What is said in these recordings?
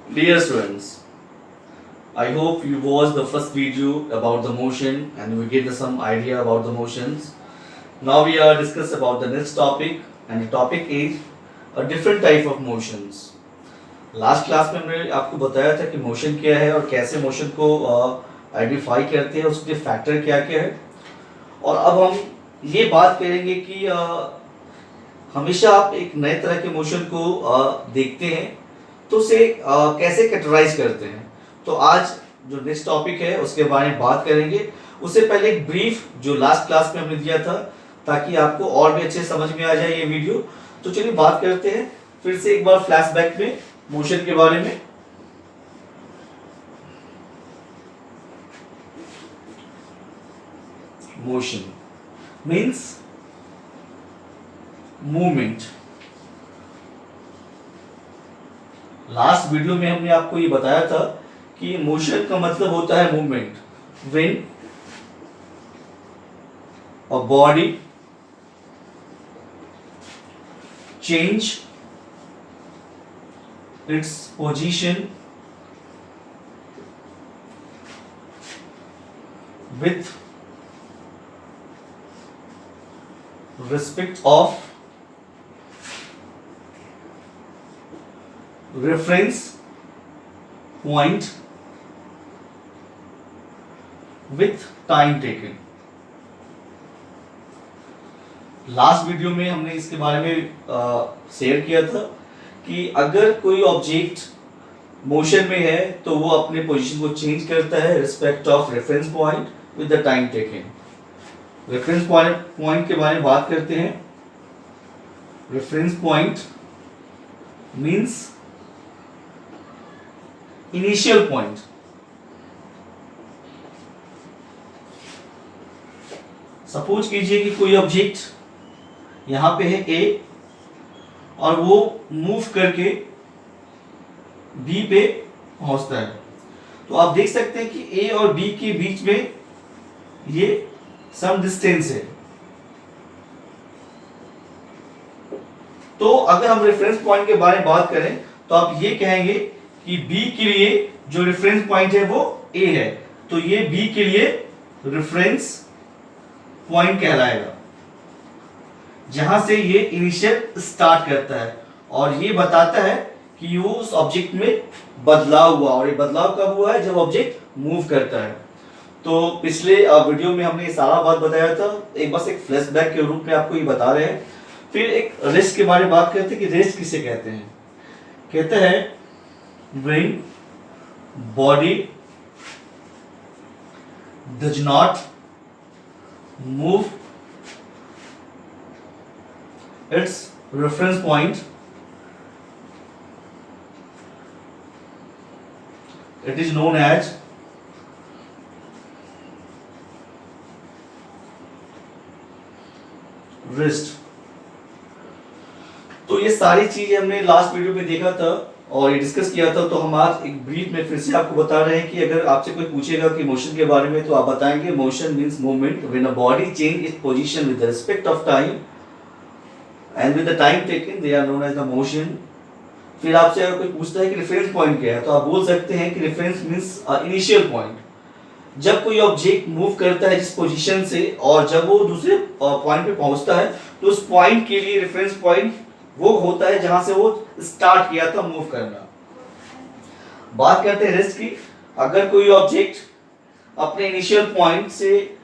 Dear students, I hope you watched the first video about the motion and we get some idea about the motions. Now we are discuss about the next topic and the topic is a different type of motions. Last class में मैंने आपको बताया था कि motion क्या है और कैसे मोशन को आइडेंटिफाई करते हैं, उसके फैक्टर क्या क्या है। और अब हम ये बात करेंगे कि हमेशा आप एक नए तरह के मोशन को देखते हैं तो उसे कैसे कैटेगराइज करते हैं। तो आज जो नेक्स्ट टॉपिक है उसके बारे में बात करेंगे। उससे पहले एक ब्रीफ जो लास्ट क्लास में हमने दिया था ताकि आपको और भी अच्छे समझ में आ जाए ये वीडियो। तो चलिए बात करते हैं फिर से एक बार फ्लैशबैक में मोशन के बारे में। Motion means movement. Last video में हमने आपको ये बताया था कि मोशन का मतलब होता है movement. When a body change its position with respect of reference point with time taken। Last video में हमने इसके बारे में शेयर किया था कि अगर कोई ऑब्जेक्ट मोशन में है तो वो अपने पोजीशन को चेंज करता है respect of reference point with the time taken. Reference point के बारे में बात करते हैं। Reference point means initial point. Suppose कीजिए कि कोई ऑब्जेक्ट यहां पे है ए और वो मूव करके बी पे पहुंचता है। तो आप देख सकते हैं कि ए और बी के बीच में ये सम डिस्टेंस है। तो अगर हम रेफरेंस पॉइंट के बारे में बात करें तो आप ये कहेंगे कि बी के लिए जो रेफरेंस पॉइंट है वो ए है, तो ये बी के लिए रेफरेंस पॉइंट कहलाएगा जहां से ये इनिशियल स्टार्ट करता है और ये बताता है कि वो उस ऑब्जेक्ट में बदलाव हुआ। और ये बदलाव कब हुआ है? जब ऑब्जेक्ट मूव करता है। तो पिछले वीडियो में हमने ये सारा बात बताया था, बस एक फ्लैशबैक के रूप में आपको ये बता रहे हैं। फिर एक रेस्ट के बारे में बात करते हैं कि रेस्ट किसे कहते हैं। कहते हैं when body does not move it's reference point, it is known as wrist। तो ये सारी चीजें हमने लास्ट वीडियो में देखा था और ये डिस्कस किया था। तो हम आज एक ब्रीफ में फिर से आपको बता रहे हैं कि अगर आपसे कोई पूछेगा कि मोशन के बारे में तो आप बताएंगे motion means movement when a body change its position with respect of time and with the time taken they are known as the motion. फिर आपसे अगर कोई पूछता है कि रेफरेंस पॉइंट क्या है तो आप बोल सकते हैं कि रेफरेंस मींस इनिशियल पॉइंट। जब कोई ऑब्जेक्ट मूव करता है जिस पोजीशन से और जब वो दूसरे पॉइंट पे पहुंचता है तो उस पॉइंट के लिए रेफरेंस पॉइंट वो होता है जहां से वो स्टार्ट किया था मूव करना। बात करते हैं रेस्ट की। अगर कोई ऑब्जेक्ट अपने इनिशियल पॉइंट से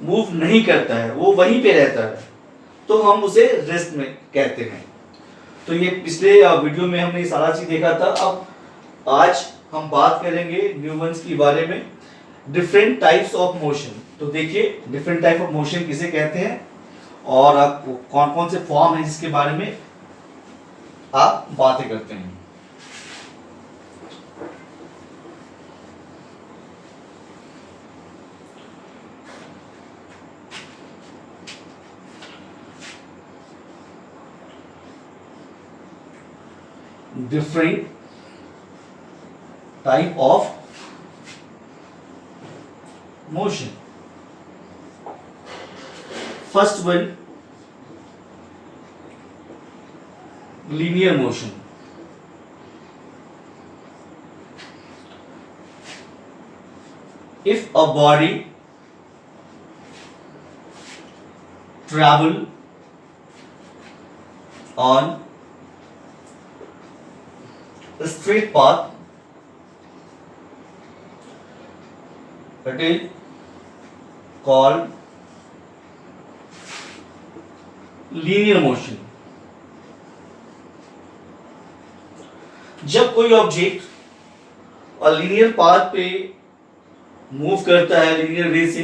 मूव नहीं करता है, वो वहीं पे रहता है, तो हम उसे रेस्ट में कहते हैं। तो ये पिछले वीडियो में हमने सारा चीज देखा था। अब आज हम बात करेंगे न्यूमन्स के बारे में, डिफरेंट टाइप्स ऑफ मोशन। तो देखिए डिफरेंट टाइप ऑफ मोशन किसे कहते हैं और आप कौन कौन से फॉर्म है जिसके बारे में आप बातें करते हैं। Different type of motion. First one, linear motion। if a body travel on a straight path, it is called linear motion. जब कोई ऑब्जेक्ट और लीनियर पाथ पे मूव करता है लीनियर वे से,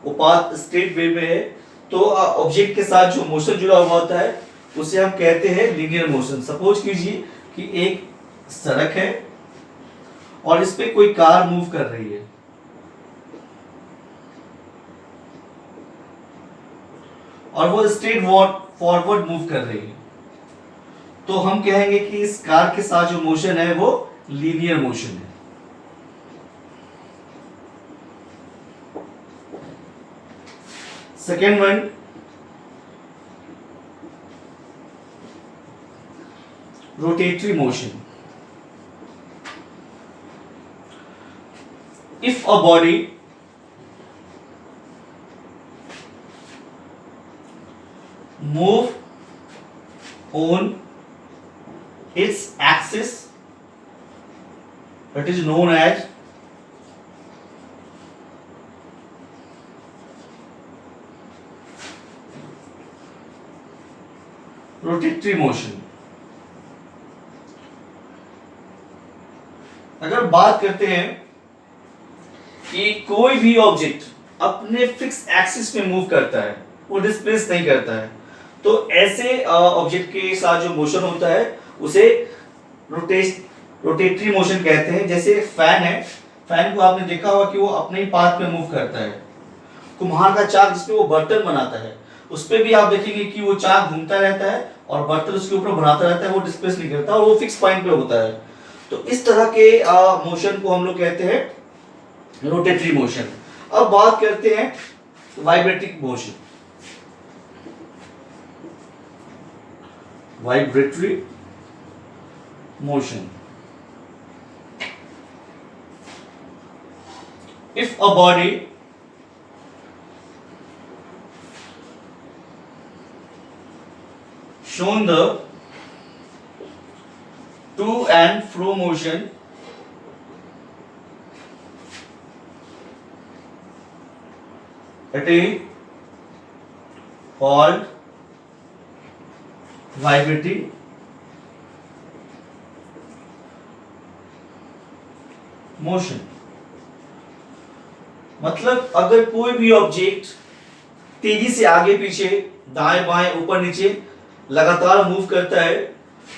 वो पाथ स्ट्रेट वे में है, तो ऑब्जेक्ट के साथ जो मोशन जुड़ा हुआ होता है उसे हम कहते हैं लीनियर मोशन। सपोज कीजिए कि एक सड़क है और इस पे कोई कार मूव कर रही है, और वो स्ट्रेट फॉरवर्ड मूव कर रही है, तो हम कहेंगे कि इस कार के साथ जो मोशन है वो लीनियर मोशन है। Second one, rotatory motion. If a body move on its axis, it is known as rotatory motion। अगर बात करते हैं कि कोई भी ऑब्जेक्ट अपने फिक्स एक्सिस में मूव करता है, वो डिस्प्लेस नहीं करता है, तो ऐसे ऑब्जेक्ट के साथ जो मोशन होता है उसे रोटेटरी मोशन कहते हैं। जैसे फैन है, फैन को आपने देखा होगा कि वो अपने ही पाथ पे मूव करता है। कुम्हार का चाक जिसपे वो बर्तन बनाता है, उस पे भी आप देखेंगे कि वो चाक घूमता रहता है और बर्तन उसके ऊपर बनाता रहता है, वो डिस्प्लेस नहीं करता और वो फिक्स पॉइंट पे होता है। तो इस तरह के मोशन को हम लोग कहते हैं रोटेटरी मोशन। अब बात करते हैं vibrating motion. Vibratory motion. If a body shown the to and fro motion, it is called vibrating motion. मतलब अगर कोई भी ऑब्जेक्ट तेजी से आगे पीछे दाएं बाएं ऊपर नीचे लगातार मूव करता है,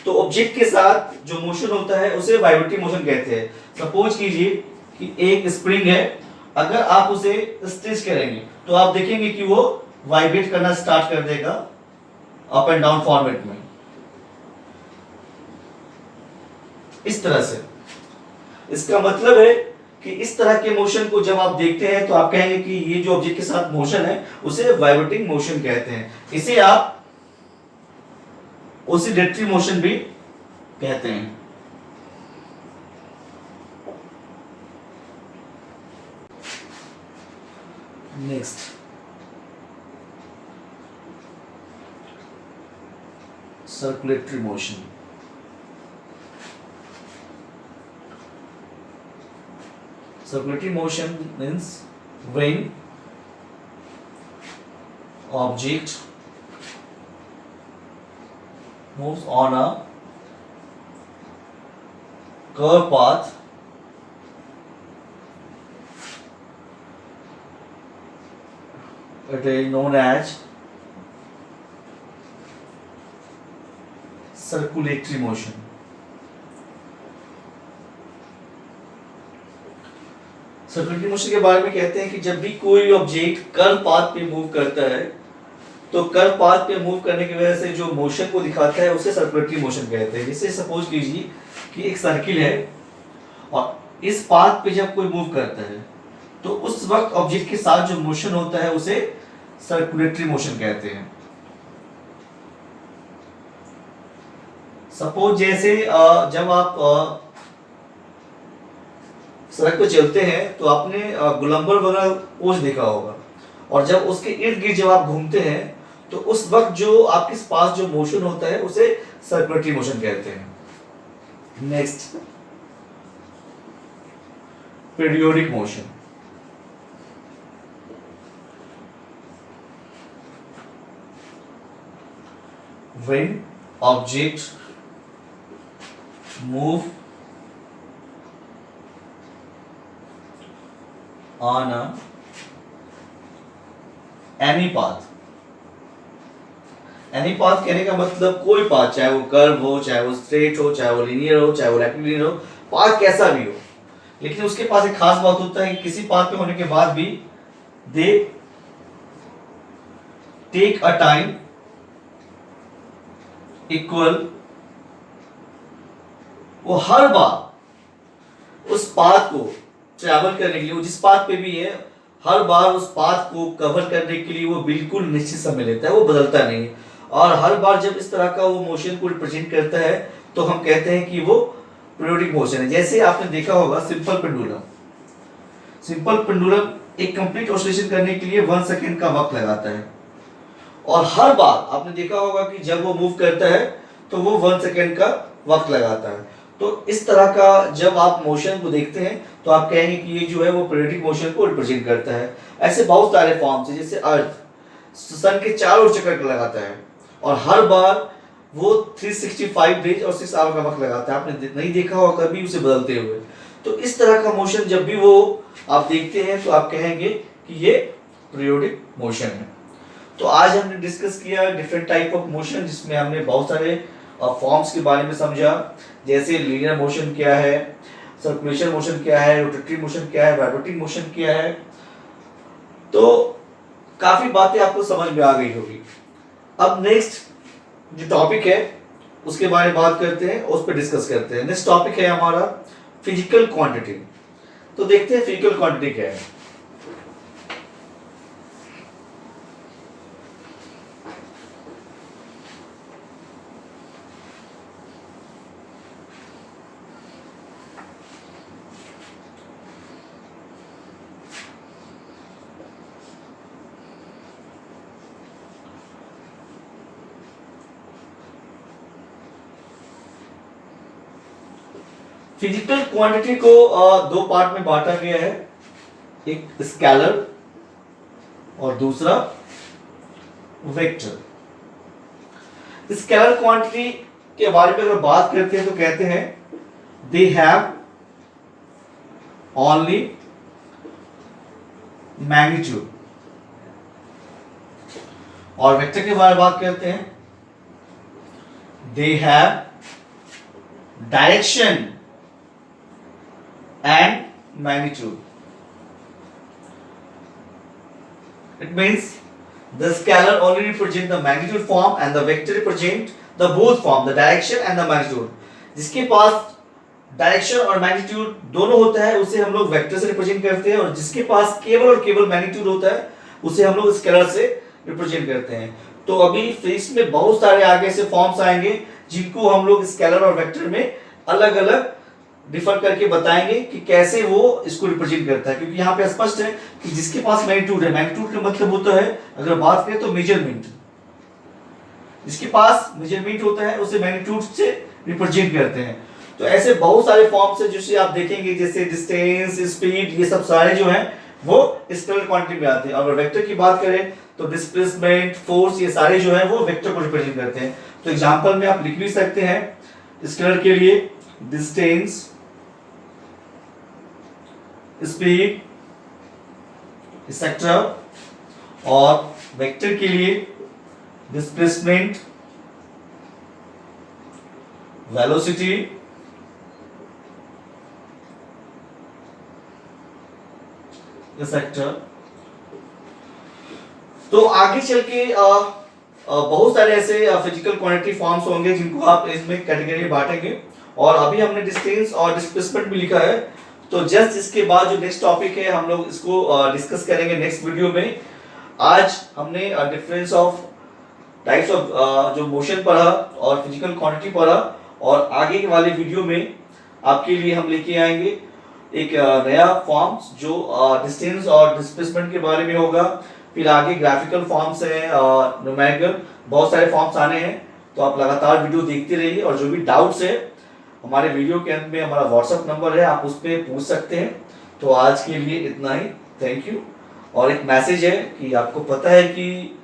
तो ऑब्जेक्ट के साथ जो मोशन होता है उसे वाइब्रेटिंग मोशन कहते हैं। सपोज कीजिए कि एक स्प्रिंग है, अगर आप उसे स्ट्रेच करेंगे तो आप देखेंगे कि वो वाइब्रेट करना स्टार्ट कर देगा अप एंड डाउन फॉर्मेट में, इस तरह से। इसका मतलब है कि इस तरह के मोशन को जब आप देखते हैं तो आप कहेंगे कि ये जो ऑब्जेक्ट के साथ मोशन है उसे वाइब्रेटिंग मोशन कहते हैं। इसे आप ओसिलेटरी मोशन भी कहते हैं। Next, circulatory motion। Circulatory motion means when object moves on a curved path, it is known as circulatory motion. Circulatory motion के बारे में कहते हैं कि जब भी कोई ऑब्जेक्ट कर्व पाथ पे मूव करता है, तो कर्व पाथ पे मूव करने की वजह से जो मोशन को दिखाता है उसे सर्कुलेटरी मोशन कहते हैं। जैसे सपोज कीजिए कि एक सर्किल है और इस पाथ पे जब कोई मूव करता है तो उस वक्त ऑब्जेक्ट के साथ जो मोशन होता है उसे सर्कुलेटरी मोशन कहते हैं। सपोज जैसे जब आप सड़क पे चलते हैं तो आपने गोलंबर वगैरह पोज देखा होगा, और जब उसके इर्द गिर्द जब आप घूमते हैं तो उस वक्त जो आपके पास जो मोशन होता है उसे सर्कुलेटरी मोशन कहते हैं। Next, periodic motion. When objects move on any path, any path कहने का मतलब कोई पाथ, चाहे वो कर्व हो, चाहे वो स्ट्रेट हो, चाहे वो लीनियर हो, चाहे वो रेक्टिलिनियर हो, पाथ कैसा भी हो, लेकिन उसके पास एक खास बात होता है कि किसी पाथ पे होने के बाद भी they take a time equal, वो हर बार उस पाथ को ट्रैवल करने के लिए, वो जिस पाथ पे भी है, हर बार उस पाथ को कवर करने के लिए वो बिल्कुल निश्चित समय लेता है, वो बदलता नहीं है। और हर बार जब इस तरह का वो मोशन को रिप्रेजेंट करता है तो हम कहते हैं कि वो पीरियोडिक मोशन है। जैसे आपने देखा होगा सिंपल पेंडुलम, सिंपल पेंडुलम एक कंप्लीट ऑसिलेशन करने के लिए 1 सेकेंड का वक्त लगाता है, और हर बार आपने देखा होगा कि जब वो मूव करता है तो वो 1 सेकेंड का वक्त लगाता है। तो इस तरह का जब आप मोशन को देखते हैं तो आप कहेंगे कि ये जो है वो पीरियोडिक मोशन को रिप्रेजेंट करता है। ऐसे बहुत सारे फॉर्म्स हैं, जैसे अर्थ सन के चारों ओर चक्कर लगाता है और हर बार वो 365 डेज और 6 आवर का वक्त लगाता है, आपने नहीं देखा होगा कभी उसे बदलते हुए। तो इस तरह का मोशन जब भी वो आप देखते हैं तो आप कहेंगे कि ये पीरियोडिक मोशन है। तो आज हमने डिस्कस किया डिफरेंट टाइप ऑफ मोशन, जिसमें हमने बहुत सारे फॉर्म्स के बारे में समझा, जैसे लीनियर मोशन क्या है, सर्कुलेशन मोशन क्या है, रोटेटरी मोशन क्या है, वाइब्रेटिंग मोशन क्या है। तो काफी बातें आपको समझ में आ गई होगी। अब नेक्स्ट जो टॉपिक है उसके बारे में बात करते हैं, उस पर डिस्कस करते हैं। नेक्स्ट टॉपिक है हमारा फिजिकल क्वांटिटी। तो देखते हैं फिजिकल क्वांटिटी क्या है। फिजिकल क्वांटिटी को दो पार्ट में बांटा गया है, एक स्केलर और दूसरा वेक्टर। स्केलर क्वांटिटी के बारे में अगर बात करते हैं तो कहते हैं दे हैव ओनली मैग्नीट्यूड, और वेक्टर के बारे में बात करते हैं they have direction and magnitude. It means the scalar only represent the magnitude form and the vector represent the both form, the direction and the magnitude. जिसके पास direction और magnitude दोनों होता है उसे हम लोग वेक्टर से रिप्रेजेंट करते हैं, और जिसके पास केवल और केवल मैग्नीट्यूड होता है उसे हम लोग स्केलर से रिप्रेजेंट करते हैं। तो अभी फिजिक्स में बहुत सारे आगे से फॉर्म्स आएंगे जिनको हम लोग स्केलर और वेक्टर में अलग अलग डिफर करके बताएंगे कि कैसे वो इसको रिप्रेजेंट करता है, क्योंकि यहाँ पे स्पष्ट है कि जिसके पास मैग्नीट्यूड है, मैग्नीट्यूड का मतलब होता है अगर बात करें तो मेजरमेंट, जिसके पास मेजरमेंट होता है उसे मैग्नीट्यूड से रिप्रेजेंट करते हैं। तो ऐसे बहुत सारे फॉर्म्स हैं जिसे आप देखेंगे, जैसे डिस्टेंस, स्पीड, ये सब सारे जो हैं वो स्केलर क्वांटिटी में आते हैं। अगर वेक्टर की बात करें तो डिस्प्लेसमेंट, फोर्स, ये सारे जो है वो वेक्टर को रिप्रेजेंट करते हैं। तो एग्जांपल में आप लिख भी सकते हैं स्केलर के लिए डिस्टेंस, स्पीड, एक्सेट्रा, और वेक्टर के लिए डिस्प्लेसमेंट, वेलोसिटी, एक्सेट्रा। तो आगे चल के बहुत सारे ऐसे फिजिकल क्वांटिटी फॉर्म्स होंगे जिनको आप इसमें कैटेगरी बांटेंगे, और अभी हमने डिस्टेंस और डिस्प्लेसमेंट भी लिखा है। तो जस्ट इसके बाद जो नेक्स्ट टॉपिक है हम लोग इसको डिस्कस करेंगे नेक्स्ट वीडियो में। आज हमने डिफरेंस ऑफ टाइप्स ऑफ जो मोशन पढ़ा और फिजिकल क्वांटिटी पढ़ा, और आगे वाले वीडियो में आपके लिए हम लेके आएंगे एक नया फॉर्म जो डिस्टेंस और डिस्प्लेसमेंट के बारे में होगा। फिर आगे ग्राफिकल फॉर्म्स हैं, न्यूमेरिकल, बहुत सारे फॉर्म्स आने हैं। तो आप लगातार वीडियो देखते रहिए और जो भी डाउट्स है हमारे वीडियो के अंत में हमारा व्हाट्सअप नंबर है, आप उस पर पूछ सकते हैं। तो आज के लिए इतना ही, थैंक यू। और एक मैसेज है कि आपको पता है कि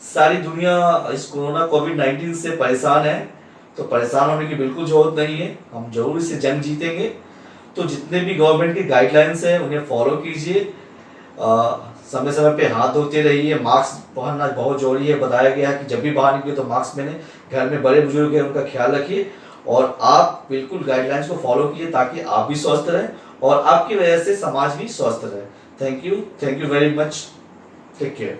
सारी दुनिया इस कोरोना कोविड-19 से परेशान है, तो परेशान होने की बिल्कुल जरूरत नहीं है, हम जरूर इससे जंग जीतेंगे। तो जितने भी गवर्नमेंट की गाइडलाइंस हैं उन्हें फॉलो कीजिए, समय समय पे हाथ धोते रहिए, मास्क पहनना बहुत जरूरी है, बताया गया है कि जब भी बाहर निकले तो मास्क पहने, घर में बड़े बुजुर्ग हैं उनका ख्याल रखिए और आप बिल्कुल गाइडलाइंस को फॉलो कीजिए ताकि आप भी स्वस्थ रहें और आपकी वजह से समाज भी स्वस्थ रहे। Thank you very much, take care.